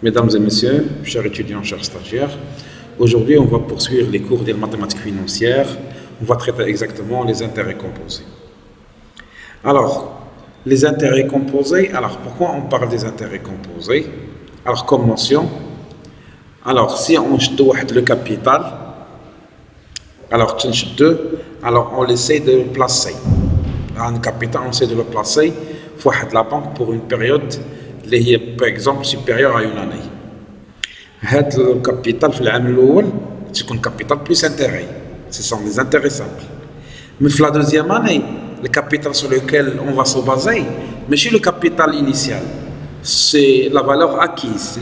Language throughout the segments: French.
Mesdames et messieurs, chers étudiants, chers stagiaires, aujourd'hui on va poursuivre les cours des mathématiques financières. On va traiter exactement les intérêts composés. Alors, les intérêts composés, alors pourquoi on parle des intérêts composés? Alors, comme mention, alors si on jette le capital, alors on essaie de le placer. Un capital, on essaie de le placer pour la banque pour une période qui est par exemple supérieure à une année. Le capital في العام الأول c'est un capital plus intérêt. Ce sont les intérêts simples. Mais la deuxième année, le capital sur lequel on va se baser, mais chez le capital initial, c'est la valeur acquise.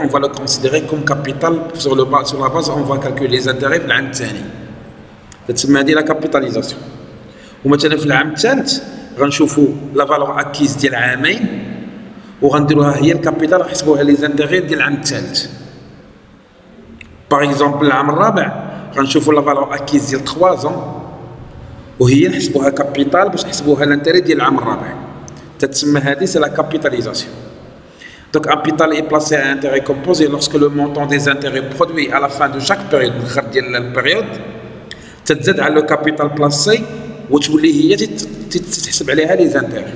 On va le considérer comme capital sur la base, on va calculer les intérêts في العام الثاني. تسمى هذه la capitalisation. ومثلا في العام الثالث غنشوفوا لا فالور اكيز ديال عامين وغنديروها هي الكابيتال نحسبوها لي زانتيغي ديال العام الثالث. باغ اكزومبل العام الرابع غنشوفوا لا فالور اكيز ديال 3 زون وهي نحسبوها كابيتال باش نحسبوها لانتيري ديال العام الرابع. تتسمى هذه سي لا كابيتاليزاسيون. Donc un capital est placé à intérêt composé lorsque le montant des intérêts produits à la fin de chaque période, la période, تتزاد على le capital placé وتولي هي تحسب عليها لي زانتيغي.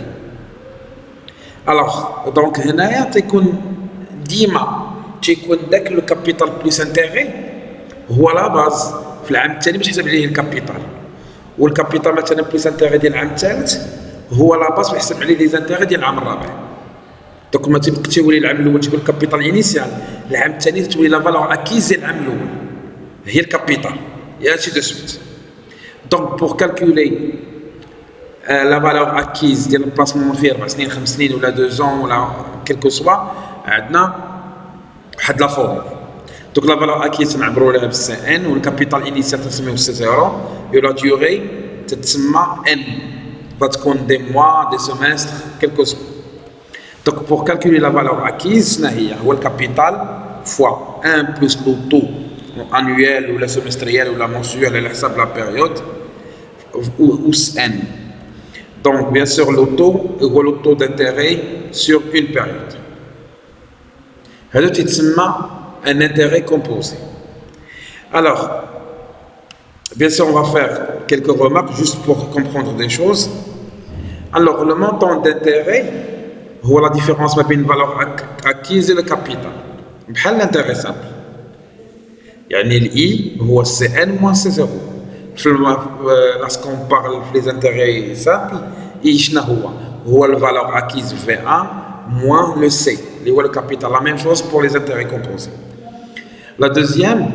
الوغ دونك هنايا تيكون ديما تيكون داك لو كابيتال بلوس انتيغي هو لا باز في العام الثاني باش تحسب عليه الكابيتال، والكابيتال مثلا بلوس انتيغي ديال العام الثالث هو لا باز باش يحسب عليه لي زانتيغي ديال العام الرابع. دونك ما تيولي العام الاول تكون الكابيتال انيسيال، العام الثاني تولي لا فالور اكيز ديال العام الاول هي الكابيتال et ainsi de suite. Donc pour calculer la valeur acquise ديال البلاسمون في 4 سنين 5 سنين ولا 2 ans ولا كيلكو سوا عندنا واحد لا فورمول. دونك لا فالور اكيز نعبروا لها بالسي ان والكابيتال انيسيال تسميوه سي زيرو و لا ديوري تتسمى ان غتكون دي موا دي سيمستر كيلكو سوا. دونك pour calculer la valeur acquise شنو هي؟ هو الكابيتال فوا 1 بلس لو طو annuel ou la semestrielle ou la mensuelle à l'hsab la période ou n. Donc bien sûr le taux d'intérêt sur une période. C'est un intérêt composé. Alors bien sûr on va faire quelques remarques juste pour comprendre des choses. Alors le montant d'intérêt c'est la différence entre une valeur acquise et le capital. بحال l'intérêt simple. يعني الاي هو سي ان موان سي زيرو. lorsqu'on parle des intérêts simples اي شنو هو الفالور اكيز في 1 موان لو سي اللي هو الكابيتال. لا ميم شوز بور لي انتيري كومبوزي. لا دوزيام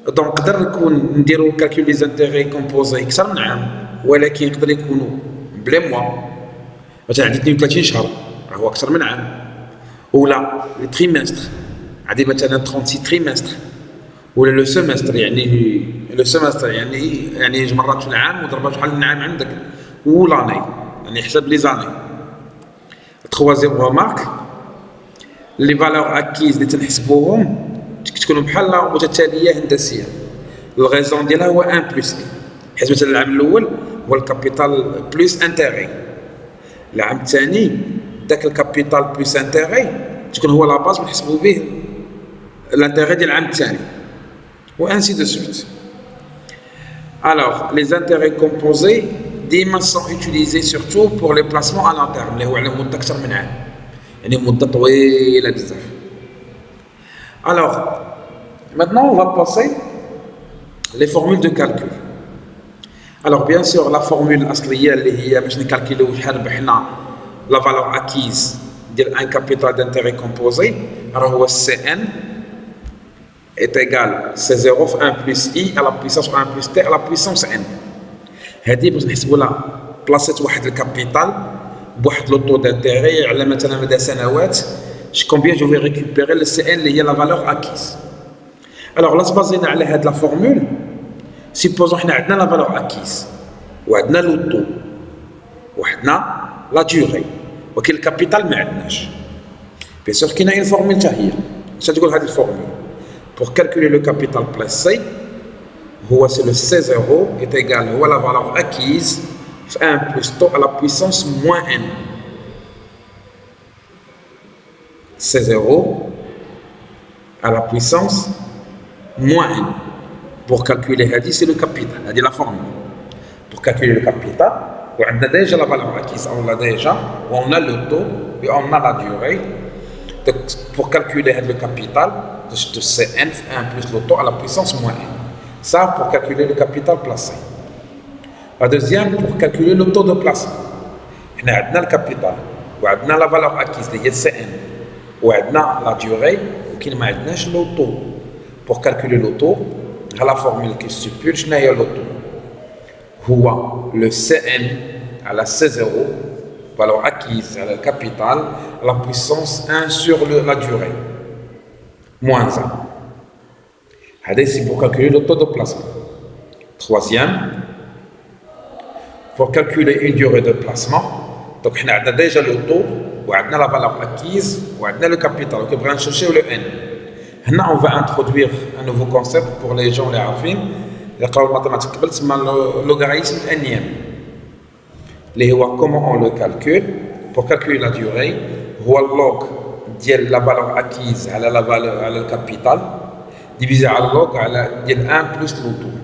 دونك نقدر نديرو كالكول لي انتيري كومبوزي اكثر من عام ولكن يقدر يكونوا بلي موا. مثلا عندي 32 شهر هو اكثر من عام، ولا لي تريمستر عندي مثلا 36 تريمستر، ولا لو سيمستر يعني جوج مرات في العام وضربها شحال من عام عندك، ولاني يعني حسب لي زاني. تخوازيام رومارك لي فالور اكيز اللي تنحسبوهم تكونوا بحال متتاليه هندسيه. الغيزون ديالها هو 1 بلس اي، حيت مثلا العام الاول هو الكابيتال بلس انتيغي، العام الثاني داك الكابيتال بلس انتيغي تكون هو لا باز نحسبوا به l'intérêt de l'année الثاني و ainsi de suite. Alors les intérêts composés ديما sont utilisés surtout pour les placements à long terme اللي هو على مده اكثر من عام، يعني مده طويله بزاف. Alors maintenant on va passer les formules de calcul. Alors bien sûr la formule الاصليه اللي هي باش نكالكوليو شحال ربحنا la valeur acquise ديال un capital d'intérêt composé راه هو سي ان est égal C0 في 1 plus I à la puissance 1 plus T à la puissance N. هذه باش نحسبوا لها بلاصه واحد الكابيتال بواحد لو طو دانتيغي على مثلا مدى سنوات. كومبيان جو في ريكوبيري لو سي ان اللي هي لا فالور اكيز. الوغ لا تبازينا على هاد لا فورمول سيبوزون حنا عندنا لا فالور اكيز وعندنا لو طو وعندنا لا ديوري ولكن الكابيتال ما عندناش. بيان سور كاينه اون فورمول حتى هي. اش تقول هاد الفورمول؟ Pour calculer le capital placé, c'est le C0 est égal à la valeur acquise 1 plus taux à la puissance moins n. C0 à la puissance moins n. Pour calculer, c'est le capital, c'est la formule. Pour calculer le capital, on a déjà la valeur acquise, on l'a déjà, on a le taux et on a la durée. Donc, pour calculer le capital, de Cn, 1 plus le taux à la puissance moins n. Ça, pour calculer le capital placé. La deuxième, pour calculer le taux de placement. On a le capital, on a la valeur acquise, qui est Cn, on a la durée, et on a le taux. Pour calculer le taux, la formule qui stipule, je n'ai le taux. Le Cn à la C0, valeur acquise à la capital, à la puissance 1 sur la durée, moins 1. C'est pour calculer le taux de placement. Troisième, pour calculer une durée de placement, donc on a déjà le taux, on a la valeur acquise, on a le capital, on va chercher le n. Maintenant, on va introduire un nouveau concept pour les gens les affines. Le mathématique, c'est le logarithme n. Comment on le calcule? Pour calculer la durée, on log la valeur acquise à la valeur à le capital divisé par le log à 1 plus le taux.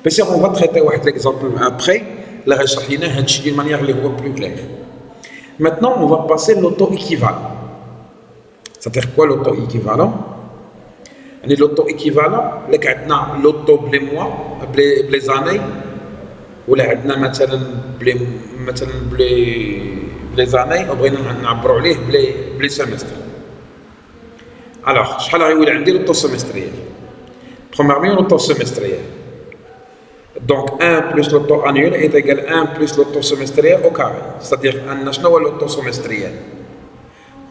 Bien sûr, on va traiter l'exemple après. La recherche d'une manière plus claire. Maintenant, on va passer l'auto équivalent. C'est-à-dire quoi l'auto équivalent? L'auto équivalent, l'auto blé mois, blé années, ou les années, on blé semestre. Alors, je vais vous l'auto semestriel. Premièrement, l'auto semestriel. Donc 1 plus le taux annuel est égal à 1 plus le taux semestriel au carré. C'est-à-dire, شنو هو le taux semestriel?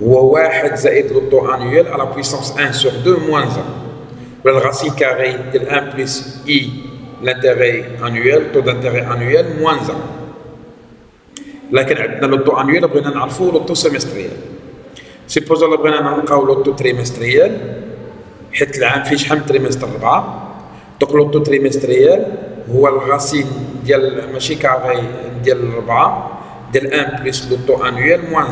هو 1 زائد le taux annuel à la puissance 1 sur 2 moins 1. Le racine carré de 1 plus i, l'intérêt annuel, taux d'intérêt annuel, moins 1. لكن عندنا le taux annuel بغينا نعرفوا le taux semestriel. Supposons بغينا نلقاو le taux trimestriel حيت العام فيه شحال من تريمستر 4. Donc le taux trimestriel هو الرacine ديال ماشي كاري ديال 4 ديال 1 plus le taux annuel moins 1.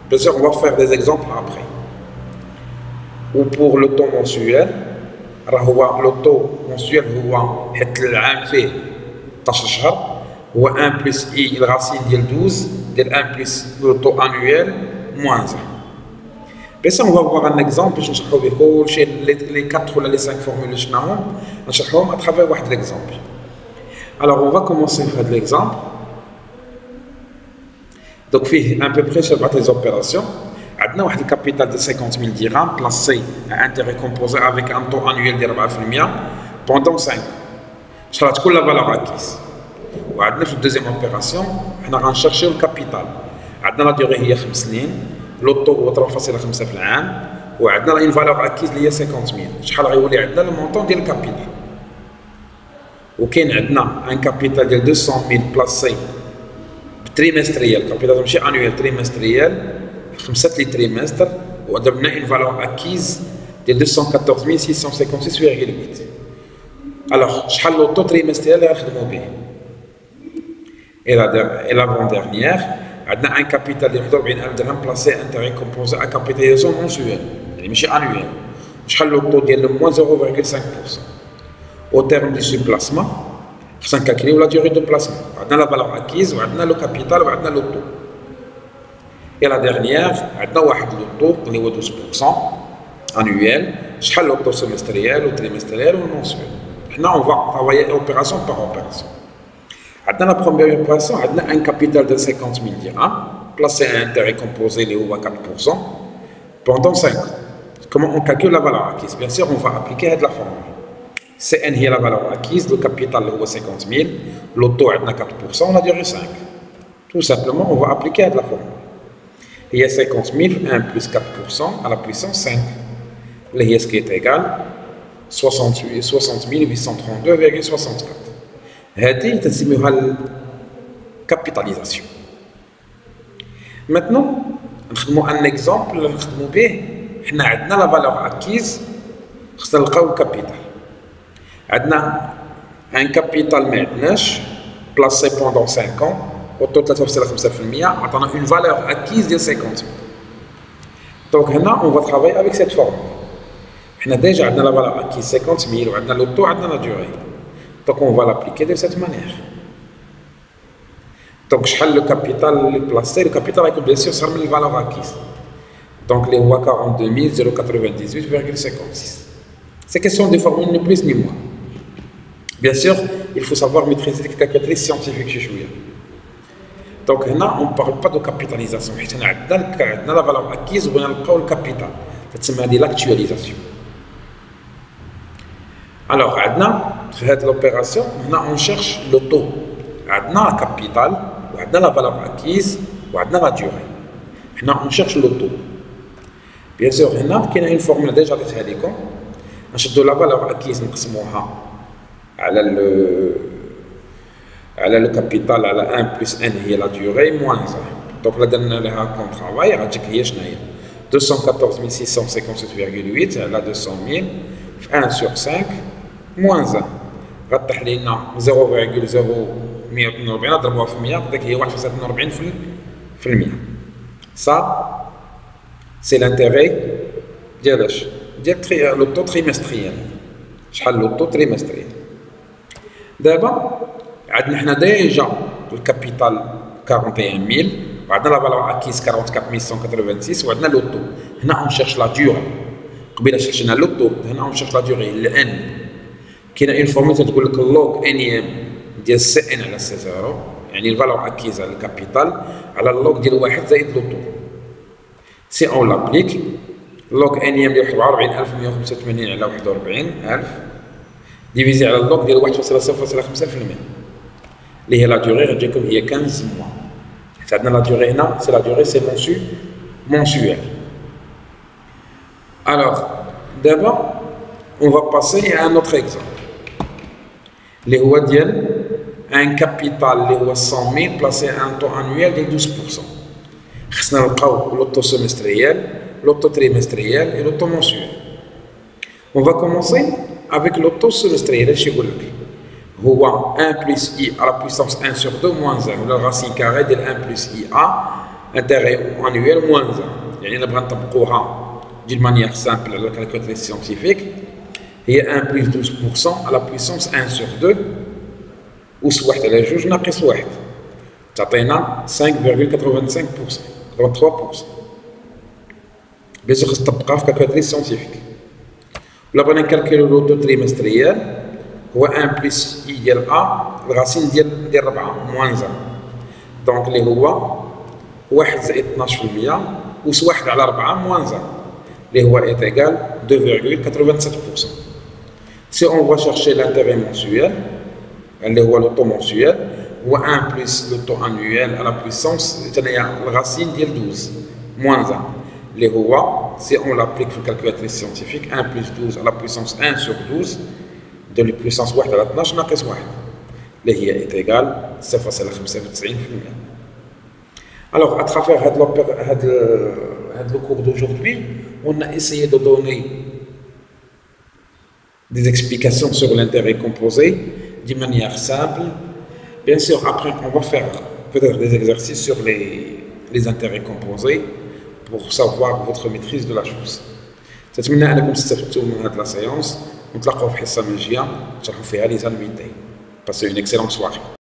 Bien sûr, on va faire des exemples après. Ou pour le taux mensuel, le taux mensuel هو حيت العام فيه 12 شهر هو 1 plus i الرacine ديال 12 ديال 1 plus le taux annuel moins 1. Bien sûr, on va voir un exemple باش نشرحوا به كلشي les 4 ou les 5 formules شناهم نشرحوهم à travers واحد l'exemple. Alors, on va commencer par l'exemple. Donc, il y a à peu près sur les opérations. On a un capital de 50 000 dirhams placé à intérêt composé avec un taux annuel de 4% pendant 5 ans. Je vais vous la valeur acquise. On a la deuxième opération, on va chercher le capital. On a la durée de 5 سنين, le taux est 3,5 في العام, و عندنا une valeur acquise اللي هي 50000. شحال غيولي عندنا المونطون ديال الكابيتال. وكاين عندنا ان كابيتال ديال 200000 بلاسي تريمستريال، كابيتال ماشي انويل، تريمستريال 5 لي تريمستر، ودرنا اون فالور اكيز ديال 215656.8. الوغ شحال لو طو تريمستريال اللي غنخدمو به؟ اي لافون ديرنيير عندنا ان كابيتال ديال 41000 درهم بلاسي انتيغي كومبوزي ا كابيتاليزاسيون مونسيوال يعني ماشي انويل. شحال لو طو ديال موان 0,5%. Au terme de ce placement, on calcule la durée de placement. On a la valeur acquise, on a le capital, on a le taux. Et la dernière, on a le taux qui est 12% annuel, le taux semestriel, ou trimestriel, ou mensuel. Maintenant, on va travailler opération par opération. Dans la première opération, on a un capital de 50 000 dirhams, placé à intérêt composé de 4% pendant 5 ans. Comment on calcule la valeur acquise? Bien sûr, on va appliquer la formule. Cn est la valeur acquise, le capital est 50 000, le taux est 4%, on a duré 5. Tout simplement, on va appliquer la formule. Il y a 50 000, 1 plus 4% à la puissance 5. Le ce qui est égal 60 832,64. C'est la capitalisation. Maintenant, nous avons un exemple, nous avons la valeur acquise, nous avons le capital. عندنا un capital maintenant placé pendant 5 ans au taux de 3,5%, عطانا une valeur acquise de 50 000. Donc, on va travailler avec cette forme. On a déjà la valeur acquise 50 000, on a le taux, on a la durée. Donc, on va l'appliquer de cette manière. Donc, le capital placé, le capital est bien sûr sur la valeur acquise. Donc, les 42 098,56. C'est question de formule ni plus ni moins. Bien sûr, il faut savoir maîtriser les calculatrices scientifiques. Donc, là, on ne parle pas de capitalisation. On a la valeur acquise, on a le capital. C'est l'actualisation. Alors, dans l'opération, on cherche le taux. On a le capital, on a la valeur acquise, on a la durée. On cherche le taux. Bien sûr, il y a une formule déjà de Télécom. On cherche la valeur acquise, على le capital على 1 plus n هي la durée moins 1. Donc là درنا لها كون travail غتجيك هي شنو هي 214 657,8 على 200 000 في 1 sur 5 moins 1 غطيح لينا 0,0142 نضربوها في 100 داك هي 1.42%. Ça c'est l'intérêt ديال اش ديال لو طو تريمستريال. شحال لو طو تريمستريال دابا عندنا حنا ديجا الكابيتال 41000 وعندنا لا فالور اكيز 44186 وعندنا لو طو. هنا اون شيرش لا ديوري. قبيله شرحنا لو طو، هنا اون شيرش لا ديوري لان كاينه اون فورمول تقول لك اللوغ ان ام ديال سي ان على سي زيرو، يعني الفالور اكيز على الكابيتال على اللوغ ديال 1 زائد لو طو. سي اون لابليك اللوغ ان ام ديال 44185 على 41000 ديفيزي على اللوغ ديال 1.005% اللي هي لا ديوري غتجيكم هي 15 mois. حيت عندنا لا ديوري هنا سي لا ديوري سي mensuel. Alors d'abord on va passer à un autre exemple اللي هو ديال un capital اللي هو 100 000 placé à un taux annuel ديال 12%. خصنا نلقاو لو طو سيمستريال لو طو تريمستريال et لو طو mensuel. On va commencer avec le taux semestriel. Je vais vous dire 1 plus i à la puissance 1 sur 2 moins 1. La racine carrée de 1 plus ia, intérêt annuel moins 1. يعني نبغى نطبقوها d'une manière simple à la calculatrice scientifique. هي 1 plus 12% à la puissance 1 sur 2 أس 1 على 2 ناقص 1 تعطينا 5,85%. 83%. Bien sûr, خص تطبقها في calculatrice scientifique. Là, on va calculer le taux trimestriel. هو 1 plus i ديال a الغاسين ديال 4 moins 1. Donc اللي هو 1 زائد 12% أس 1 على 4 moins 1 اللي هو est égal 2,87%. Si on va chercher l'intérêt mensuel اللي هو le taux mensuel هو 1 plus le taux annuel à la puissance تاعنا الغاسين ديال 12 moins 1 اللي هو si on l'applique في calculatrice scientifique 1 plus 12 à la puissance 1 sur 12 de la puissance 1 على 12 ناقص 1 اللي هي est égal 0,95%. Alors à travers le cours d'aujourd'hui on a essayé de donner des explications sur l'intérêt composé d'une manière simple. Bien sûr après on va faire peut-être des exercices sur les intérêts composés pour savoir votre maîtrise de la chose. نتمنى انكم تستفدتوا من هذه لا سيونس ونتلاقاو في حصه مجيه نشرحوا فيها لي زانفيتي. Passez une excellente soirée.